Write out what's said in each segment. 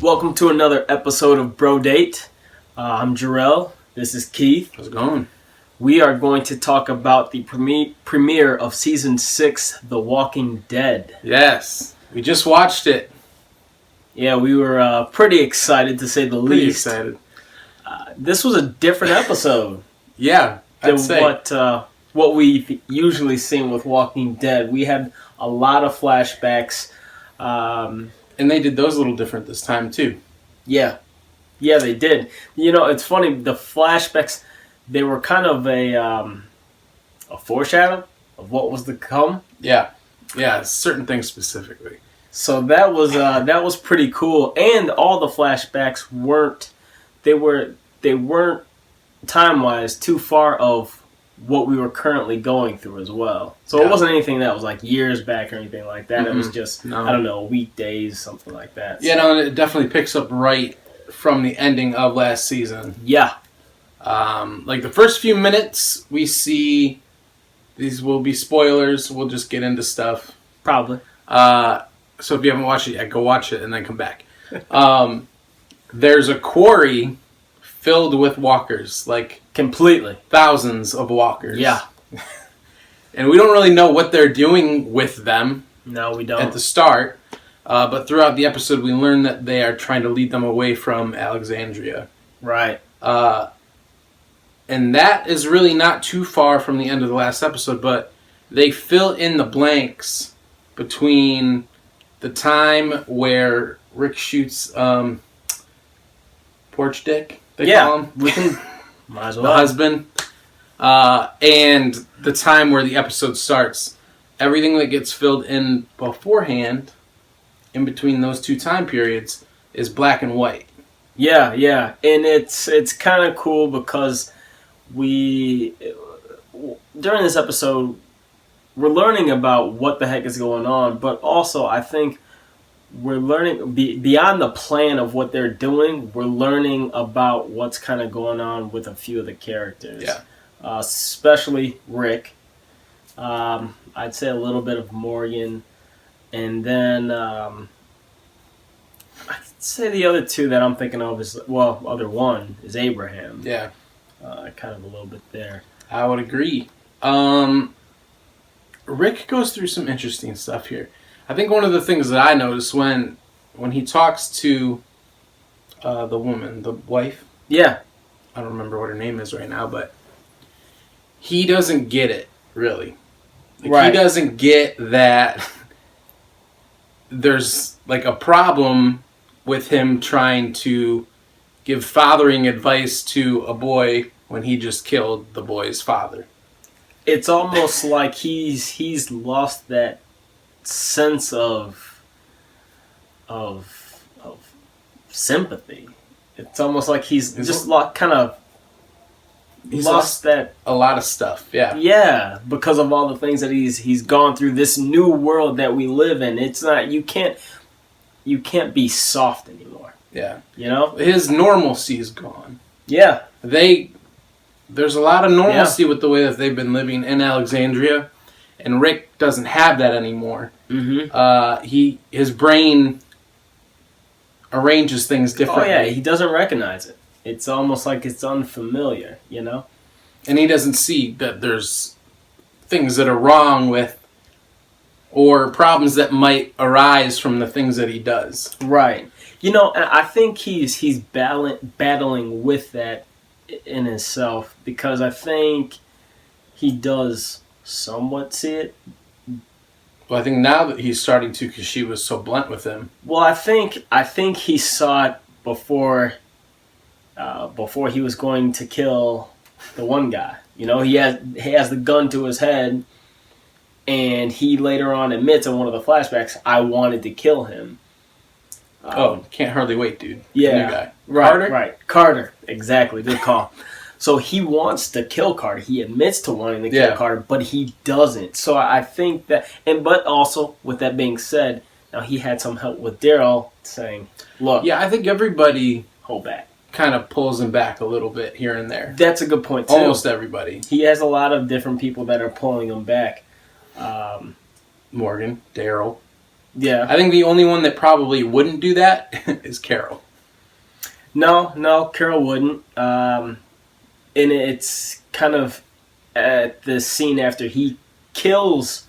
Welcome to another episode of Bro Date. I'm Jarrell. This is Keith. How's it going? We are going to talk about the premiere of Season 6, The Walking Dead. Yes, we just watched it. Yeah, we were pretty excited to say the Pretty least. excited. This was a different episode Yeah, than I'd say. what we've usually seen with Walking Dead. We had a lot of flashbacks. And they did those a little different this time, too. Yeah, they did. You know, it's funny. The flashbacks, they were kind of a foreshadow of what was to come. Yeah, certain things specifically. So that was pretty cool. And all the flashbacks weren't time-wise too far of what we were currently going through as well. So It wasn't anything that was like years back or anything like that. It was just, I don't know, weekdays, something like that. Yeah, no, it definitely picks up right from the ending of last season. Yeah. Like the first few minutes, we see, these will be spoilers, we'll just get into stuff. Probably. So if you haven't watched it yet, go watch it and then come back. There's a quarry filled with walkers, like Completely. thousands of walkers. Yeah. And we don't really know what they're doing with them No, we don't. at the start. But throughout the episode, we learn that they are trying to lead them away from Alexandria. Right. And that is really not too far from the end of the last episode, but they fill in the blanks between the time where Rick shoots Porch Dick, they call him. We can might as well. The husband. And the time where the episode starts. Everything that gets filled in beforehand, in between those two time periods, is black and white. Yeah. And it's kind of cool because during this episode, we're learning about what the heck is going on, but also I think we're learning, beyond the plan of what they're doing, we're learning about what's kind of going on with a few of the characters. Yeah. Especially Rick. I'd say a little bit of Morgan. And then I'd say the other two that I'm thinking of is, other one is Abraham. Yeah. Kind of a little bit there. I would agree. Rick goes through some interesting stuff here. I think one of the things that I noticed when he talks to the woman, the wife. Yeah. I don't remember what her name is right now, but he doesn't get it, really. Right. He doesn't get that there's like a problem with him trying to give fathering advice to a boy when he just killed the boy's father. It's almost like he's lost that sense of sympathy. It's almost like he's lost that a lot of stuff. Yeah, because of all the things that he's gone through. This new world that we live in. It's not, you can't be soft anymore. Yeah. You know? His normalcy is gone. Yeah. There's a lot of normalcy with the way that they've been living in Alexandria, and Rick doesn't have that anymore. Mm-hmm. His brain arranges things differently. Oh yeah, he doesn't recognize it. It's almost like it's unfamiliar, you know? And he doesn't see that there's things that are wrong with, or problems that might arise from the things that he does. Right. You know, I think he's battling with that in himself, because I think he does somewhat see it. Well, I think now that he's starting to, because she was so blunt with him. Well, I think he saw it before he was going to kill the one guy. You know, he has the gun to his head, and he later on admits in one of the flashbacks, "I wanted to kill him." Can't hardly wait, dude. Yeah, the new guy. Right, Carter? Right, Carter. Exactly, good call. So he wants to kill Carter. He admits to wanting to kill Carter, but he doesn't. So I think that, but also with that being said, now he had some help with Daryl saying, "Look, I think everybody hold back." Kind of pulls him back a little bit here and there. That's a good point too. Almost everybody. He has a lot of different people that are pulling him back. Morgan, Daryl. Yeah. I think the only one that probably wouldn't do that is Carol. No, Carol wouldn't. And it's kind of at the scene after he kills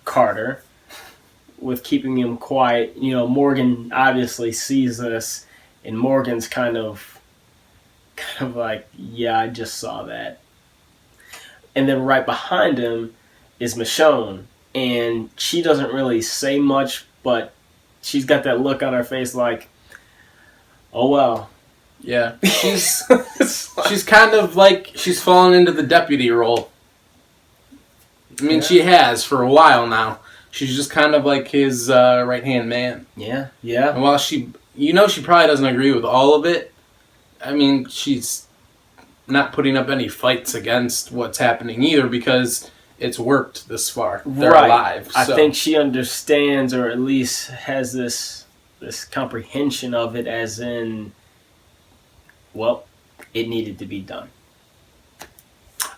Carter with keeping him quiet. You know, Morgan obviously sees this, and Morgan's kind of like, yeah, I just saw that. And then right behind him is Michonne, and she doesn't really say much, but she's got that look on her face like, oh well. Yeah, she's kind of like she's fallen into the deputy role. I mean, she has for a while now. She's just kind of like his right-hand man. Yeah. And while she probably doesn't agree with all of it, I mean, she's not putting up any fights against what's happening either because it's worked this far. They're alive. So. I think she understands, or at least has this comprehension of it, as in, well, it needed to be done.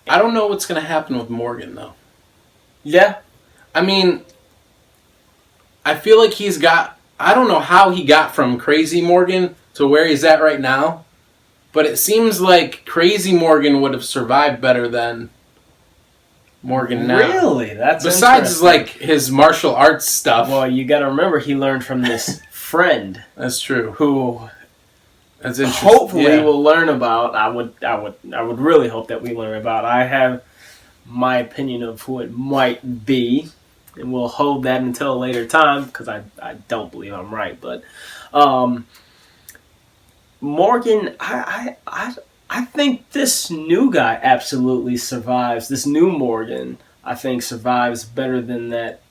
I don't know what's going to happen with Morgan, though. Yeah. I mean, I feel like I don't know how he got from Crazy Morgan to where he's at right now, but it seems like Crazy Morgan would have survived better than Morgan now. Really? That's besides like his martial arts stuff. Well, you got to remember he learned from this friend. That's true. Who that's interesting. Hopefully we'll learn about. I would really hope that we learn about. I have my opinion of who it might be, and we'll hold that until a later time because I don't believe I'm right. But Morgan, I think this new guy absolutely survives. This new Morgan, I think, survives better than that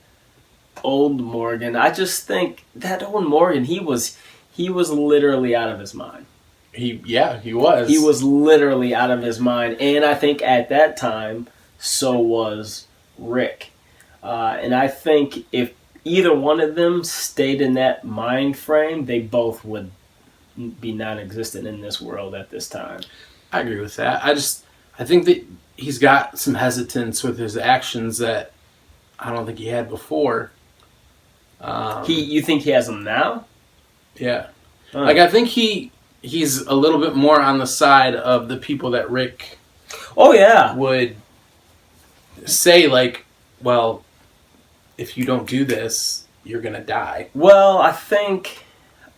old Morgan. I just think that old Morgan, he was literally out of his mind. He was. He was literally out of his mind, and I think at that time, so was Rick. And I think if either one of them stayed in that mind frame, they both would be non-existent in this world at this time. I agree with that. I think that he's got some hesitance with his actions that I don't think he had before. You think he has them now? Yeah. Like, I think he's a little bit more on the side of the people that Rick would say, like, well, if you don't do this, you're going to die. Well, I think...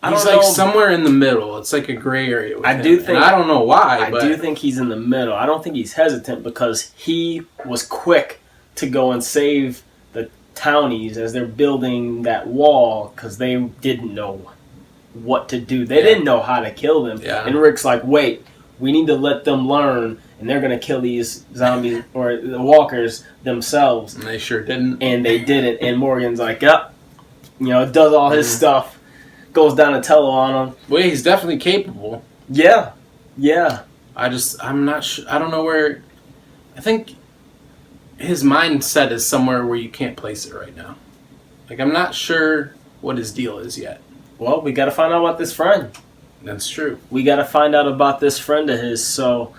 He's like somewhere in the middle. It's like a gray area with him. think, and I don't know why. I do think he's in the middle. I don't think he's hesitant because he was quick to go and save the townies as they're building that wall because they didn't know what to do. They didn't know how to kill them. Yeah. And Rick's like, wait, we need to let them learn, and they're going to kill these zombies or the walkers themselves. And they sure didn't. And they didn't. And Morgan's like, yep. Does all his stuff. Goes down a tello on him. Well, he's definitely capable. Yeah. I'm not sure. I don't know where. I think his mindset is somewhere where you can't place it right now. Like, I'm not sure what his deal is yet. Well, we got to find out about this friend. That's true. We got to find out about this friend of his. So,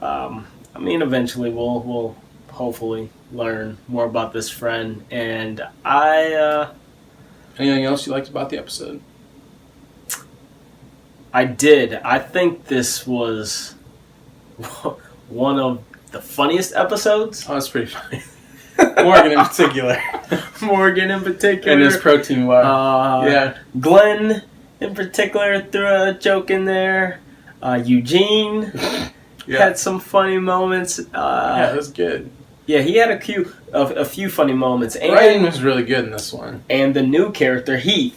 eventually we'll hopefully learn more about this friend. And anything else you liked about the episode? I did. I think this was one of the funniest episodes. Oh, that's pretty funny. Morgan in particular. And his protein bar. Glenn in particular threw a joke in there. Eugene had some funny moments. That was good. Yeah, he had a few funny moments. And writing was really good in this one. And the new character, Heath,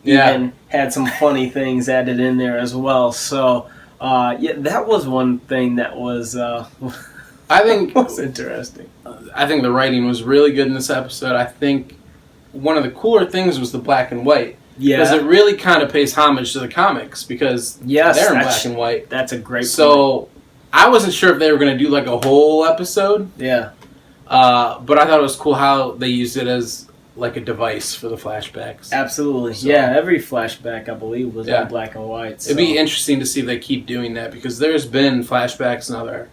even had some funny things added in there as well. So, that was one thing that was... I think was interesting. I think the writing was really good in this episode. I think one of the cooler things was the black and white. Yeah. Because it really kind of pays homage to the comics because they're in black and white. That's a great point. So, I wasn't sure if they were going to do like a whole episode. Yeah. But I thought it was cool how they used it as like a device for the flashbacks. Absolutely. So, every flashback, I believe, was in black and white. So. It'd be interesting to see if they keep doing that because there's been flashbacks in other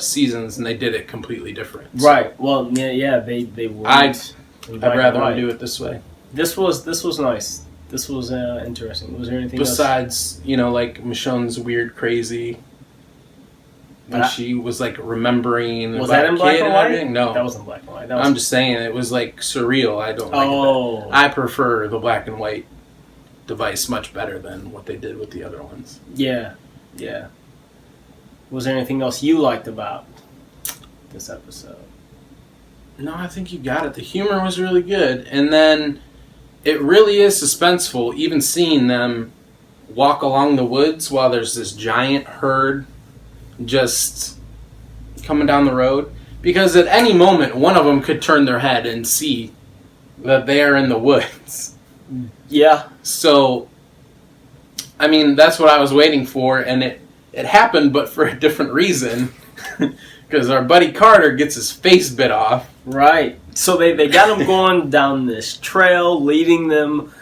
seasons and they did it completely different. Right. Well, they would. I'd rather do it this way. This was nice. This was interesting. Was there anything besides, like Michonne's weird, crazy? When she was like remembering. Was that in black and white? No, that wasn't black and white. I'm just saying it was like surreal. I don't like it. I prefer the black and white device much better than what they did with the other ones. Yeah. Was there anything else you liked about this episode? No, I think you got it. The humor was really good, and then it really is suspenseful. Even seeing them walk along the woods while there's this giant herd just coming down the road, because at any moment one of them could turn their head and see that they are in the woods. Yeah. So, I mean, that's what I was waiting for, and it happened, but for a different reason. Because our buddy Carter gets his face bit off. Right. So they got him going down this trail, leading them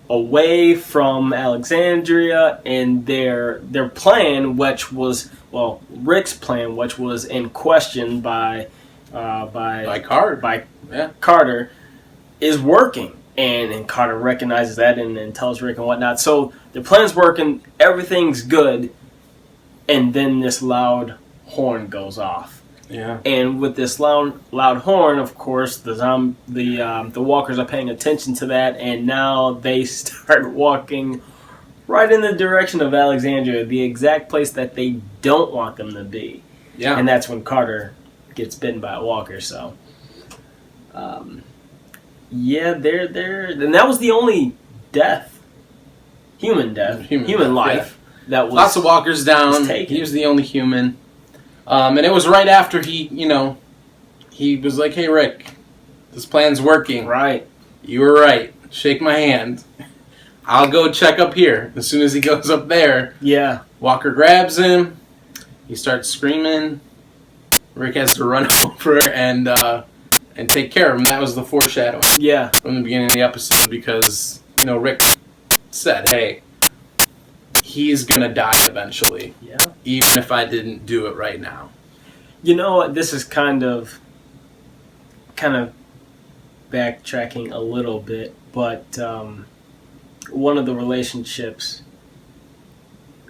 away from Alexandria, and their plan, which was, well, Rick's plan, which was in question by Carter, is working. And Carter recognizes that and tells Rick and whatnot. So the plan's working, everything's good, and then this loud horn goes off. Yeah. And with this loud horn, of course, the walkers are paying attention to that, and now they start walking right in the direction of Alexandria, the exact place that they don't want them to be. Yeah. And that's when Carter gets bitten by a walker. So, yeah, they're and that was the only death, human life. Yeah. That was lots of walkers down. He was the only human. And it was right after he was like, "Hey, Rick, this plan's working. Right. You were right. Shake my hand. I'll go check up here." As soon as he goes up there, yeah, Walker grabs him. He starts screaming. Rick has to run over and take care of him. That was the foreshadowing. Yeah. From the beginning of the episode, because Rick said, "Hey, he's gonna die eventually. Yeah. Even if I didn't do it right now." This is kind of backtracking a little bit, but one of the relationships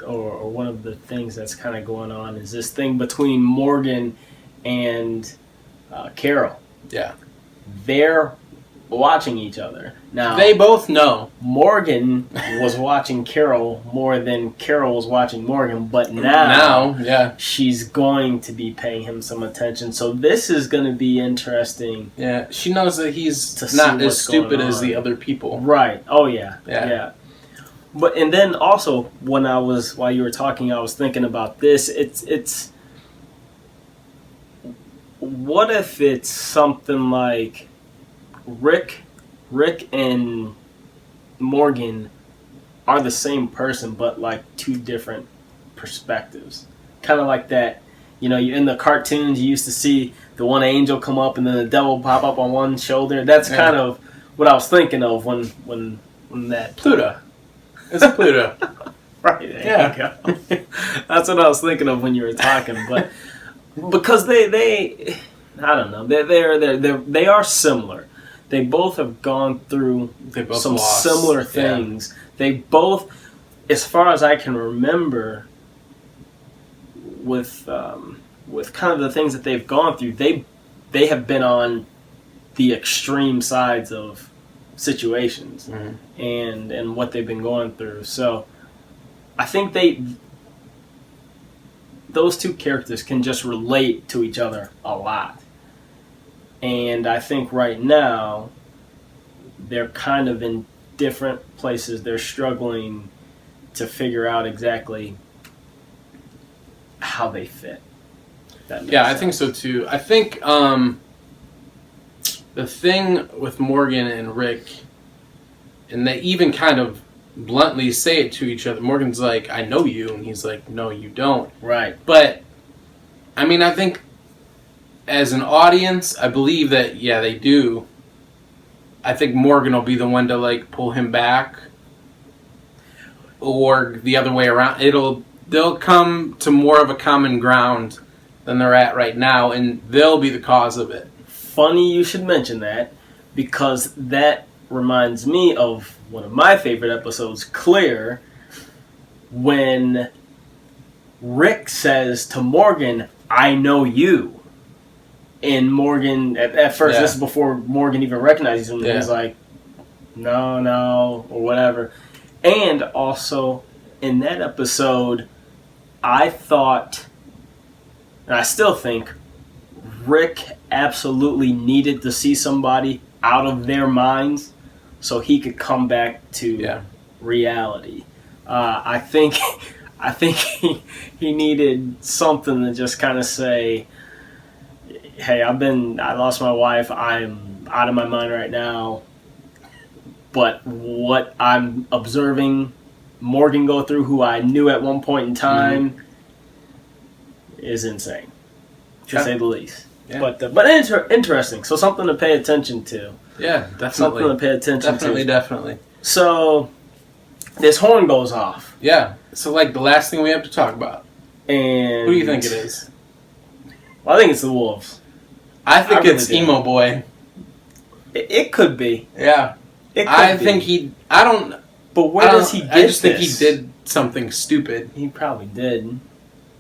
or one of the things that's kind of going on is this thing between Morgan and Carol. Yeah. They're watching each other. Now, they both know. Morgan was watching Carol more than Carol was watching Morgan, but now yeah, she's going to be paying him some attention. So this is going to be interesting. Yeah, she knows that he's not as stupid as the other people. Right. Oh yeah. Yeah. But and then also while you were talking, I was thinking about this. It's what if it's something like Rick and Morgan are the same person, but like two different perspectives. Kind of like that, in the cartoons you used to see the one angel come up and then the devil pop up on one shoulder. That's kind of what I was thinking of when that Pluto. It's Pluto. Right. There you go. That's what I was thinking of when you were talking, but because they I don't know, they are similar. They both have gone through some similar things. Yeah. They both, as far as I can remember, with kind of the things that they've gone through, they have been on the extreme sides of situations, mm-hmm. and what they've been going through. So I think those two characters can just relate to each other a lot. And I think right now, they're kind of in different places. They're struggling to figure out exactly how they fit. Yeah, I think so too. I think the thing with Morgan and Rick, and they even kind of bluntly say it to each other. Morgan's like, "I know you," and he's like, "No, you don't." Right. But, I mean, I think as an audience, I believe that, yeah, they do. I think Morgan will be the one to, like, pull him back. Or the other way around. They'll come to more of a common ground than they're at right now, and they'll be the cause of it. Funny you should mention that, because that reminds me of one of my favorite episodes, Clear, when Rick says to Morgan, "I know you." And Morgan, at first, this is before Morgan even recognizes him, he's like, no, or whatever. And also, in that episode, I thought, and I still think, Rick absolutely needed to see somebody out of their minds so he could come back to reality. I think he needed something to just kind of say, hey, I lost my wife, I'm out of my mind right now, but what I'm observing Morgan go through, who I knew at one point in time, is insane, to say the least. Yeah. But interesting, so something to pay attention to. Yeah, definitely. Something to pay attention to. Definitely. So, this horn goes off. Yeah, so like the last thing we have to talk about. And who do you think it is? Well, I think it's the Wolves. I think it's Emo Boy. It could be. Yeah. I think he... I don't... But where does he get I just think he did something stupid. He probably did.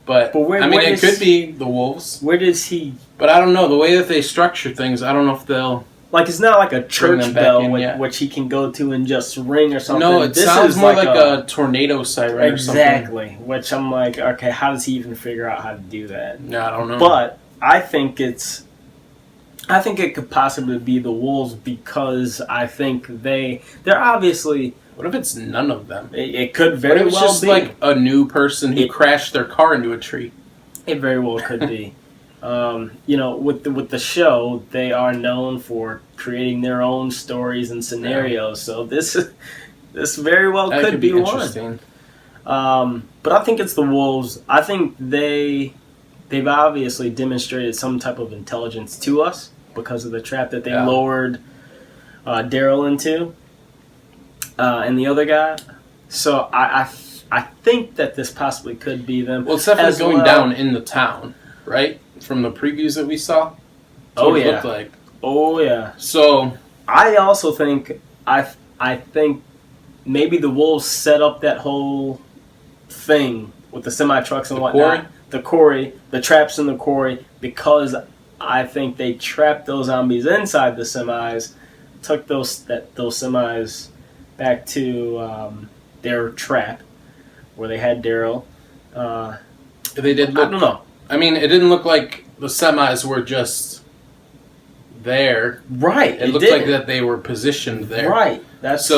But where it could be the Wolves. Where does he... But I don't know. The way that they structure things, I don't know if they'll... Like, it's not like a church bell which he can go to and just ring or something. No, this sounds more like a tornado siren or something. Exactly. Which I'm like, okay, how does he even figure out how to do that? No, I don't know. But I think it could possibly be the Wolves because I think they're obviously... What if it's none of them? It could very well be. What if it's just like a new person who crashed their car into a tree? It very well could be. With the show, they are known for creating their own stories and scenarios. So this very well could be interesting. One. But I think it's the Wolves. I think they've obviously demonstrated some type of intelligence to us because of the trap that they lowered Daryl into, and the other guy. So I think that this possibly could be them. Well, it's definitely going down in the town, right? From the previews that we saw. That's what it looked like. Oh yeah. So I also think I think maybe the Wolves set up that whole thing with the semi trucks and whatnot. The quarry, the traps in the quarry, because I think they trapped those zombies inside the semis, took those semis back to their trap where they had Daryl. They did. I don't know. I mean, it didn't look like the semis were just there. Right. It looked like that they were positioned there. Right. That's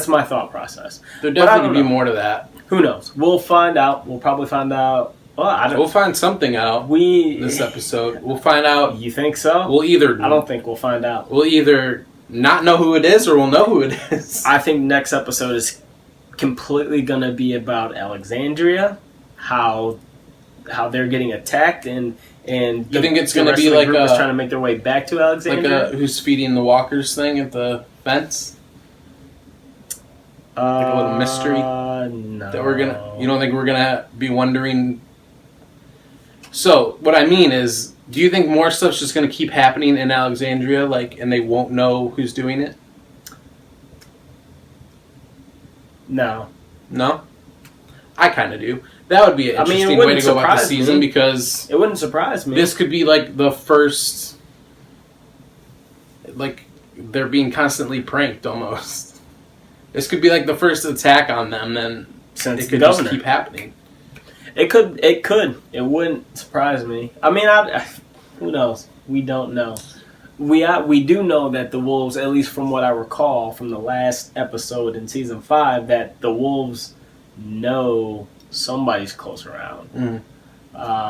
my thought process. There definitely could be more to that. Who knows? We'll find out. We'll probably find out. Well, we'll find something out this episode. We'll find out. You think so? We'll either... I don't think we'll find out. We'll either not know who it is or we'll know who it is. I think next episode is completely going to be about Alexandria, how they're getting attacked, and you think it's going to be like is trying to make their way back to Alexandria? Like who's feeding the walkers thing at the fence? Like a little mystery? No. That you don't think we're gonna be wondering? So what I mean is, do you think more stuff's just gonna keep happening in Alexandria, and they won't know who's doing it? No. No? I kind of do. That would be an interesting way to go about the season because it wouldn't surprise me. This could be like the first, they're being constantly pranked almost. This could be like the first attack on them. Then since it could just keep happening. It could. It wouldn't surprise me. I mean, who knows? We don't know. We do know that the Wolves, at least from what I recall from the last episode in season 5, that the Wolves know somebody's close around. And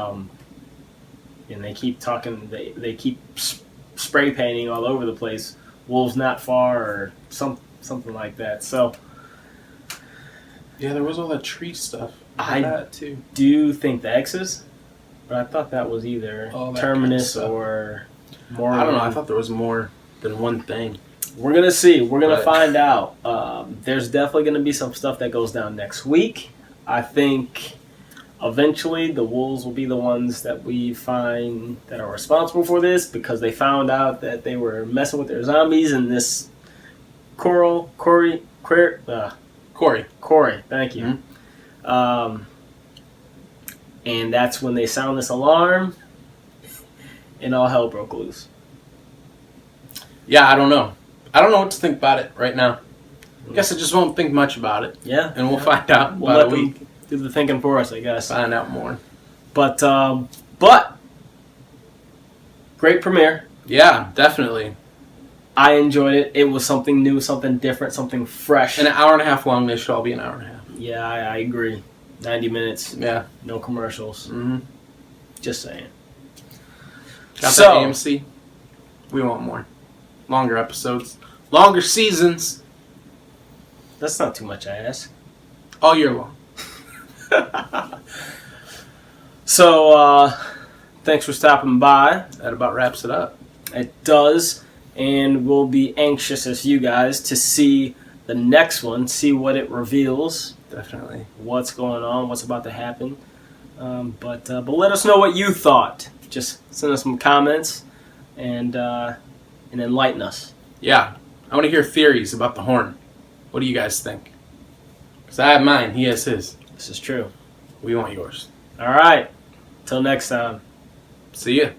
they keep talking. They keep spray painting all over the place. Wolves not far, or something like that. So yeah, there was all that tree stuff. I do think the X's, but I thought that was either Terminus or more. I don't know. I thought there was more than one thing. We're gonna see. We're gonna find out. There's definitely gonna be some stuff that goes down next week. I think eventually the Wolves will be the ones that we find that are responsible for this, because they found out that they were messing with their zombies, and this Corey. Corey, thank you. And that's when they sound this alarm, and all hell broke loose. Yeah, I don't know. I don't know what to think about it right now. I guess I just won't think much about it. Yeah. And we'll find out We'll about let a week. them do the thinking for us, I guess. Find out more. But great premiere. Yeah, definitely. I enjoyed it. It was something new, something different, something fresh. An hour and a half long. They should all be an hour and a half. Yeah, I agree. 90 minutes. Yeah. No commercials. Mm-hmm. Just saying. Got So- that AMC? We want more. Longer episodes. Longer seasons. That's not too much, I ask. All year long. So, thanks for stopping by. That about wraps it up. It does. And we'll be anxious as you guys to see the next one, see what it reveals, Definitely. what's going on, what's about to happen. But let us know what you thought. Just send us some comments and enlighten us. Yeah. I want to hear theories about the horn. What do you guys think? Because I have mine. He has his. This is true. We want yours. All right. Till next time. See ya.